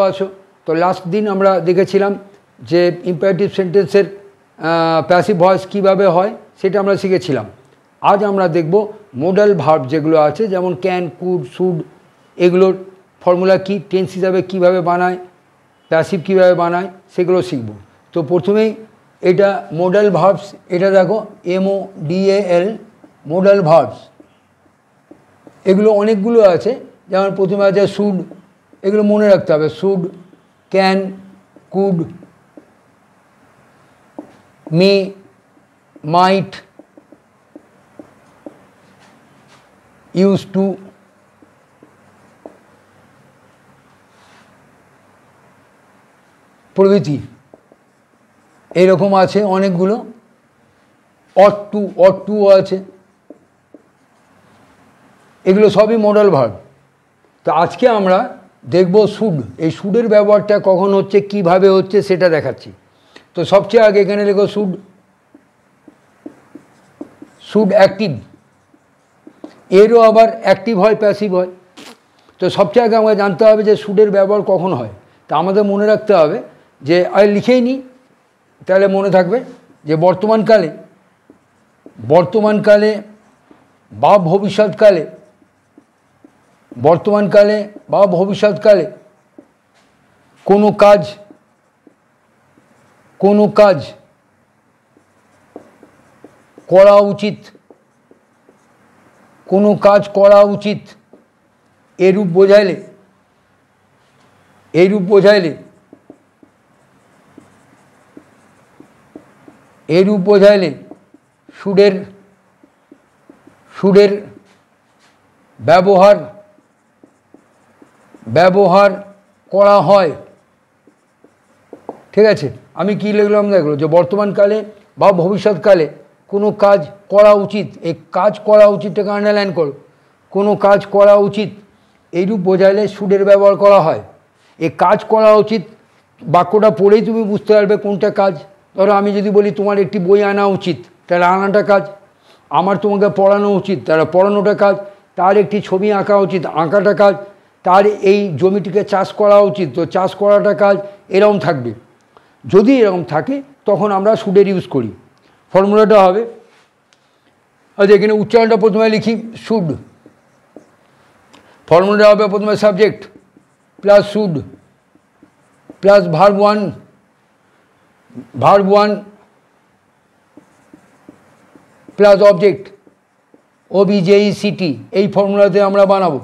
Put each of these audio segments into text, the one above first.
আছো? তো লাস্ট দিন আমরা দেখেছিলাম যে ইম্পারেটিভ সেন্টেন্সের প্যাসিভ ভয়েস কীভাবে হয় সেটা আমরা শিখেছিলাম। আজ আমরা দেখব মোডাল ভার্ব যেগুলো আছে, যেমন ক্যান, কুড, শুড, এগুলোর ফর্মুলা কী, টেন্স হিসাবে কীভাবে বানায়, প্যাসিভ কীভাবে বানায়, সেগুলো শিখব। তো প্রথমেই এটা মোডাল ভার্বস, এটা দেখো MODAL, মোডাল ভার্বস। এগুলো অনেকগুলো আছে, যেমন প্রথমে আছে শুড, এগুলো মনে রাখতে হবে। Should, can, could, may, might, use to, প্রভৃতি এরকম আছে অনেকগুলো। অট টু আছে, এগুলো সবই মোডাল ভার্ব। তো আজকে আমরা দেখব শুড। এই শুডের ব্যবহারটা কখন হচ্ছে, কিভাবে হচ্ছে সেটা দেখাচ্ছি। তো সবচেয়ে আগে এখানে লেখো শুড। শুড অ্যাক্টিভ, এরও আবার অ্যাক্টিভ হয়, প্যাসিভ হয়। তো সবচেয়ে আগে আমাকে জানতে হবে যে শুডের ব্যবহার কখন হয়। তা আমাদের মনে রাখতে হবে যে লিখেই নিই, তাহলে মনে থাকবে যে বর্তমানকালে বা ভবিষ্যৎকালে, বর্তমানকালে বা ভবিষ্যৎকালে কোনো কাজ করা উচিত, কোনো কাজ করা উচিত, এরূপ বোঝাইলে শুডের ব্যবহার করা হয়। ঠিক আছে, আমি কি লিখলাম দেখলো, যে বর্তমানকালে বা ভবিষ্যৎকালে কোনো কাজ করা উচিত, এই কাজ করা উচিতটাকে আন্ডারলাইন করো। কোনো কাজ করা উচিত এইরূপ বোঝাইলে শুডের ব্যবহার করা হয়। এই কাজ করা উচিত বাক্যটা পড়েই তুমি বুঝতে পারবে কোনটা কাজ। ধরো আমি যদি বলি তোমার একটি বই আনা উচিত, তাহলে আনাটা কাজ। আমার তোমাকে পড়ানো উচিত, তাহলে পড়ানোটা কাজ। তার একটি ছবি আঁকা উচিত, আঁকাটা কাজ। তার এই জমিটিকে চাষ করা উচিত, তো চাষ করাটা কাজ। এরকম থাকবে। যদি এরকম থাকে তখন আমরা শুডের ইউজ করি। ফর্মুলাটা হবে, আচ্ছা এখানে উচ্চারণটা প্রথমে লিখি। শুড, ফর্মুলাটা হবে প্রথমে subject plus should plus verb one plus object OBJECT। এই ফর্মুলাতে আমরা বানাবো।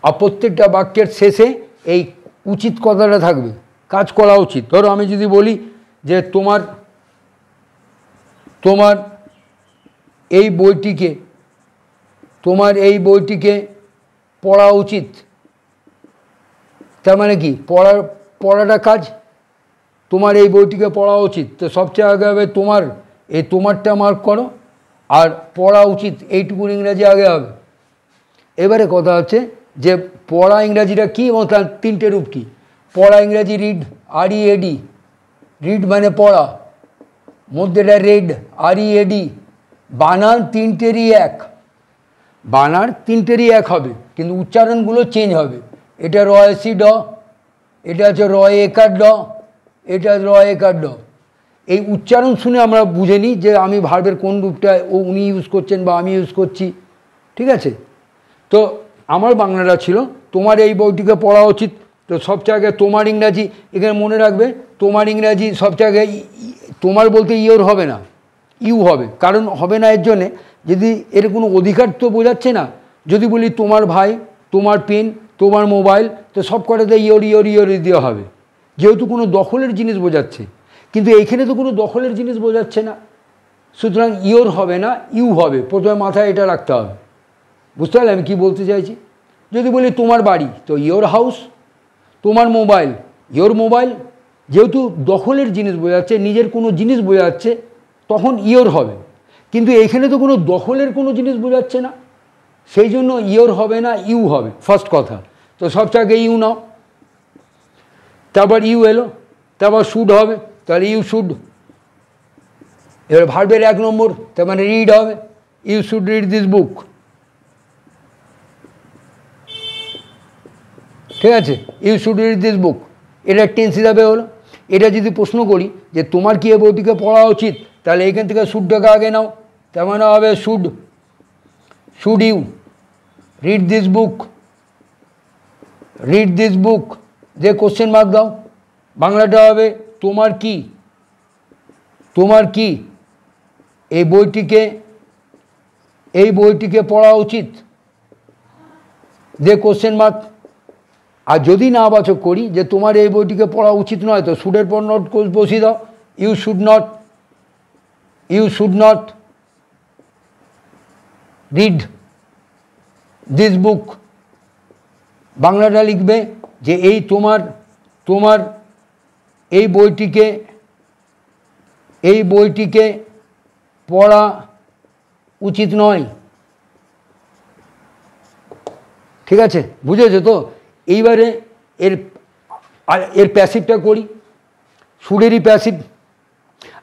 আর প্রত্যেকটা বাক্যের শেষে এই উচিত কথাটা থাকবে, কাজ করা উচিত। ধরো আমি যদি বলি যে তোমার এই বইটিকে পড়া উচিত, তার মানে কি পড়াটা কাজ। তোমার এই বইটিকে পড়া উচিত, তো সবচেয়ে আগে হবে তোমারটা মার্ক করো, আর পড়া উচিত এইটুকুন ইংরাজি আগে হবে। এবারে কথা হচ্ছে যে পড়া ইংরাজিটা কী এবং তার তিনটে রূপ কী। পড়া ইংরাজি রিড, READ, রিড মানে পড়া, মধ্যেটা রেড, READ। বানান তিনটেরই এক হবে, কিন্তু উচ্চারণগুলো চেঞ্জ হবে। এটা রয়েসি ড, এটা হচ্ছে রয়েকার ড, এটা রয়েকার ড। এই উচ্চারণ শুনে আমরা বুঝে নিই যে আমি ভার্বের কোন রূপটা উনি ইউজ করছেন বা আমি ইউজ করছি। ঠিক আছে, তো আমার বাংলাটা ছিল তোমার এই বইটিকে পড়া উচিত। তো সবচেয়ে আগে তোমার ইংরাজি, এখানে মনে রাখবে তোমার ইংরাজি সবচেয়ে আগে তোমার বলতে ইয়োর হবে না, ইউ হবে। কারণ হবে না এর জন্যে, যদি এর কোনো অধিকার তো বোঝাচ্ছে না। যদি বলি তোমার ভাই, তোমার পেন, তোমার মোবাইল, তো সব কটাতে ইয়োর দেওয়া হবে, যেহেতু কোনো দখলের জিনিস বোঝাচ্ছে। কিন্তু এইখানে তো কোনো দখলের জিনিস বোঝাচ্ছে না, সুতরাং ইয়োর হবে না, ইউ হবে। প্রথমে মাথায় এটা রাখতে হবে। বুঝতে পারলে আমি কী বলতে চাইছি? যদি বলি তোমার বাড়ি, তো ইয়োর হাউস। তোমার মোবাইল, ইয়োর মোবাইল। যেহেতু দখলের জিনিস বোঝাচ্ছে, নিজের কোনো জিনিস বোঝাচ্ছে, তখন ইয়োর হবে। কিন্তু এইখানে তো কোনো দখলের কোনো জিনিস বোঝাচ্ছে না, সেই জন্য ইয়োর হবে না, ইউ হবে। ফার্স্ট কথা, তো সবচেয়ে আগে ইউ নাও, তারপর ইউ এলো, তারপর শুড হবে, তাহলে ইউ শুড। এবার ভার্বের 1 নম্বর, তার মানে রিড হবে, you should read this book. ঠিক আছে, you should read this book, এটা টেন্স হিসাবে হলো। এটা যদি প্রশ্ন করি যে তোমার কি এই বইটিকে পড়া উচিত, তাহলে এখান থেকে শুডটাকে আগে নাও, তার মানে হবে should you read this book, read this book যে কোশ্চেন মার্ক দাও, বাংলাটা হবে তোমার কি এই বইটিকে পড়া উচিত, যে কোশ্চেন মার্ক। আর যদি না বাচক করি যে তোমার এই বইটিকে পড়া উচিত নয়, তো শুডের পর নট বসিয়ে দাও, you should not read this book. বাংলাটা লিখবে যে এই তোমার এই বইটিকে পড়া উচিত নয়। ঠিক আছে, বুঝেছো তো? এইবারে এর প্যাসিভটা করি, শুডেরই প্যাসিভ,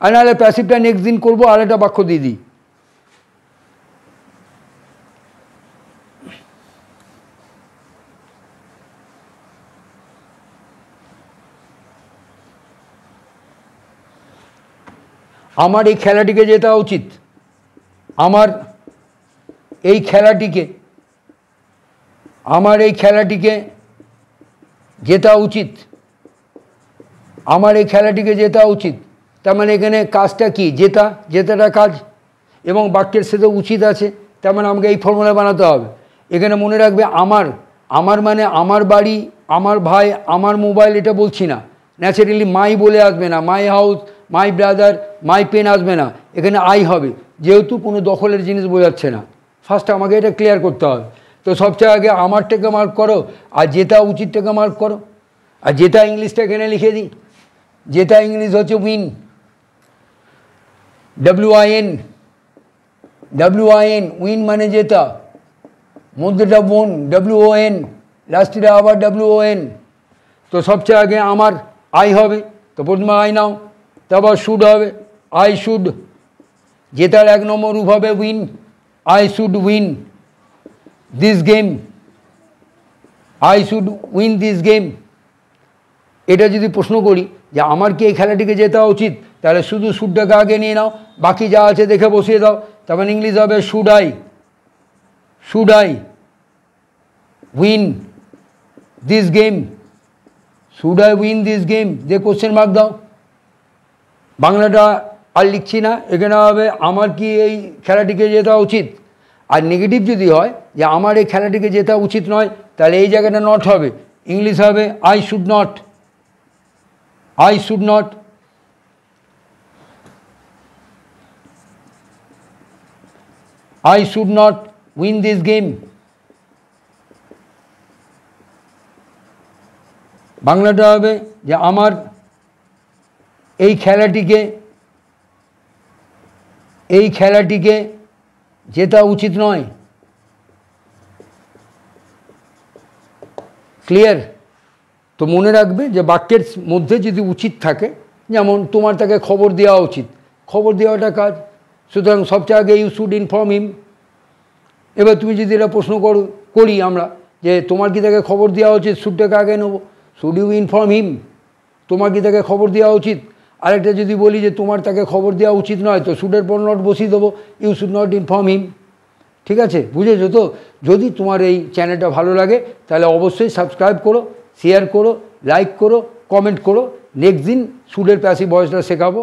আর নাহলে প্যাসিভটা নেক্সট দিন করবো, আর একটা বাক্য দিয়ে দিই। আমার এই খেলাটিকে জেতা উচিত, আমার এই খেলাটিকে জেতা উচিত, তার মানে এখানে কাজটা কি? জেতাটা কাজ, এবং বাক্যের সাথে উচিত আছে, তার মানে আমাকে এই ফর্মুলা বানাতে হবে। এখানে মনে রাখবে আমার মানে আমার বাড়ি, আমার ভাই, আমার মোবাইল, এটা বলছি না। ন্যাচারালি মাই বলে আসবে না, my house, my brother, my pen আসবে না, এখানে আই হবে, যেহেতু কোনো দখলের জিনিস বোঝাচ্ছে না। ফার্স্ট আমাকে এটা ক্লিয়ার করতে হবে। তো সবচেয়ে আগে আমারটাকে মার্ক করো, আর যেটা উচিতটাকে মার্ক করো। আর যেটা ইংলিশটা এখানে লিখে দিই, যেটা ইংলিশ হচ্ছে উইন, WIN, উইন মানে যেটা, মধ্যেটা বোন, WON, লাস্টেটা আবার WON। তো সবচেয়ে আগে আমার আই হবে, তো প্রথমে আই নাও, তারপর শুড হবে, আই শুড। জেতার 1 নম্বর রূপ হবে win, I should win this game, I should win this game. এটা যদি প্রশ্ন করি যে আমার কি এই খেলাটিকে জেতা উচিত, তাহলে শুধু শুডটাকে আগে নিয়ে নাও, বাকি যা আছে দেখে বসিয়ে দাও। তারপর ইংলিশ হবে should I win this game, should I win this game যে কোশ্চেন মার্ক দাও। বাংলাটা আর লিখছি না, এখানে হবে আমার কি এই খেলাটিকে জেতা উচিত। আর নেগেটিভ যদি হয় যে আমার এই খেলাটিকে জেতা উচিত নয়, তাহলে এই জায়গাটা নট হবে, ইংলিশ হবে I should not win this game. বাংলাটা হবে যে আমার এই খেলাটিকে জেতা উচিত নয়। ক্লিয়ার? তো মনে রাখবে যে বাক্যের মধ্যে যদি উচিত থাকে, যেমন তোমার তাকে খবর দেওয়া উচিত, খবর দেওয়াটা কাজ, সুতরাং সবচেয়ে আগে ইউ শুড ইনফর্ম হিম। এবার তুমি যদি এটা প্রশ্ন করি আমরা যে তোমার কি তাকে খবর দেওয়া উচিত, শুডটাকে আগে নেবো, শুড ইউ ইনফর্ম হিম, তোমার কি তাকে খবর দেওয়া উচিত। আরেকটা যদি বলি যে তোমার তাকে খবর দেওয়া উচিত নয়, তো শুডের পর নট বসিয়ে দেবো, you should not inform him. ঠিক আছে, বুঝেছো তো? যদি তোমার এই চ্যানেলটা ভালো লাগে তাহলে অবশ্যই সাবস্ক্রাইব করো, শেয়ার করো, লাইক করো, কমেন্ট করো। নেক্সট দিন শুডের প্যাসিভ ভয়েসটা শেখাবো।